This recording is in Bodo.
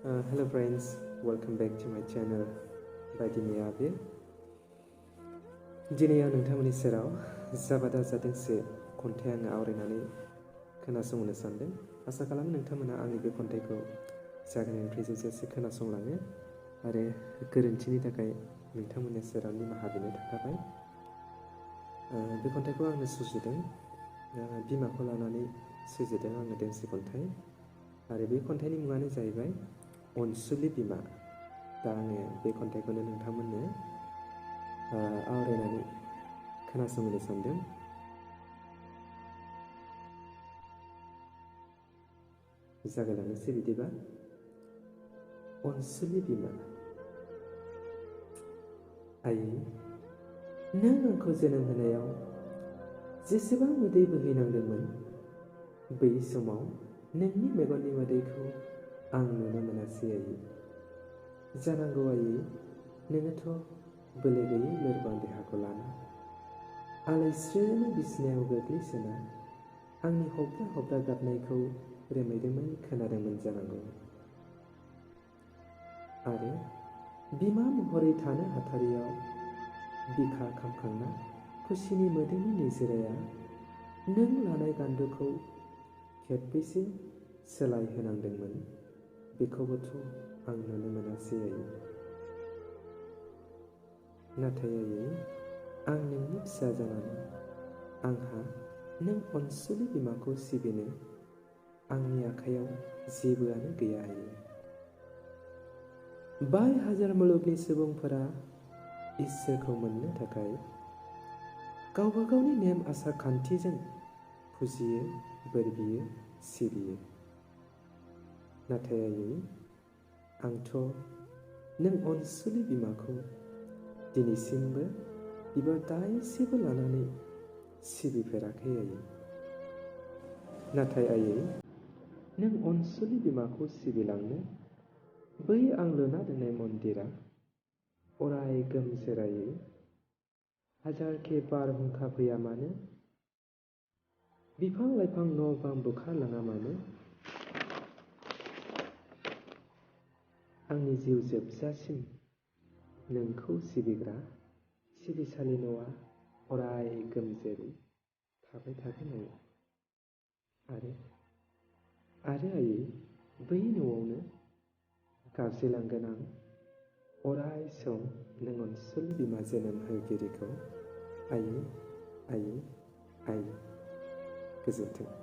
Hello friends, welcome back to my channel बायदिनि आबिर। दिनै आं नोंथांमोननि सेराव जाबादा जादोंसे खन्थाइ आङो आवरायनानै खोनासंनो सानदों। आसा खालामो नोंथांमोना आंनि बे खन्थाइखौ जागायनायनिफ्राय जोबजासे खोनासंलाङो आरो गोरोन्थिनि थाखाय नोंथांमोननि सेराव निमाहा बिनो थाखाय। बे खन्थाइखौ आंनो सुजुदों, बिमाखौ लानानै सुजुदों आङो दोंसे खन्थाइ आरो बे खन्थाइनि मुङानो जाहैबाय अनसुलि बिमा। दा आङो बे खन्थाइखौनो नोंथांमोननो आवरायनानै खोनासंहोनो सानदों। जागायलांनोसै बिदिबा। अनसुलि बिमा। आयै, नों आंखौ जोनोम होनायाव जेसेबां मोदै बोहैनांदोंमोन, बै समाव नोंनि मेगननि मोदैखौ आं नुनो मोनासै आयै। जानांगौ आयै, नोङोथ' बोलो गैयै लोरबां देहाखौ लाना आलायस्रोनो बिसिनायाव गोग्लैसोना आंनि हब्रा हब्रा गाबनायखौ रोमैरोमै खोनादोंमोन जानांगौ। आरो बिमा महरै थानो हाथारियाव बिखा खामखांना खुसिनि मोदैनि निजोराया नों लानाय गान्दुखौ खेबबेसे सोलायहोनांदोंमोन, बेखौबोथ' आं नुनो मोनासै आयै। नाथाय आयै, आं नोंनि फिसा जानानै आंहा नों अनसुलि बिमाखौ सिबिनो आंनि आखायाव जेबोआनो गैया आयै। बाय हाजार मुलुगनि सुबुंफोरा इसोरखौ मोननो थाखाय गावबा गावनि नेम आसार खान्थिजों फुजियो, बोर बियो, सिबियो। नाथाय आयै, आंथ' नों अनसुलि बिमाखौ दिनैसिमबो बिबार दायसेबो लानानै सिबिफेराखै आयै। नाथाय आयै, नों अनसुलि बिमाखौ सिबिलांनो बै आं लुना दोननाय मन्दिरा अराय गोमजोरायै हाजारखे बारहुंखा फैया मानो, बिफां लाइफां न' बां बुखारलाङा मानो, आंनि जिउ जोबजासिम नोंखौ सिबिग्रा सिबिसालि न'आ अराय गोमजोरै थाबाय थागोन आयै। आरो आयै, बै न'आवनो गाबज्रिलांगोन आं अराय सम नों अनसुलि बिमा जोनोम होगिरिखौ आयै, आयै, आयै। गोजोन्थों।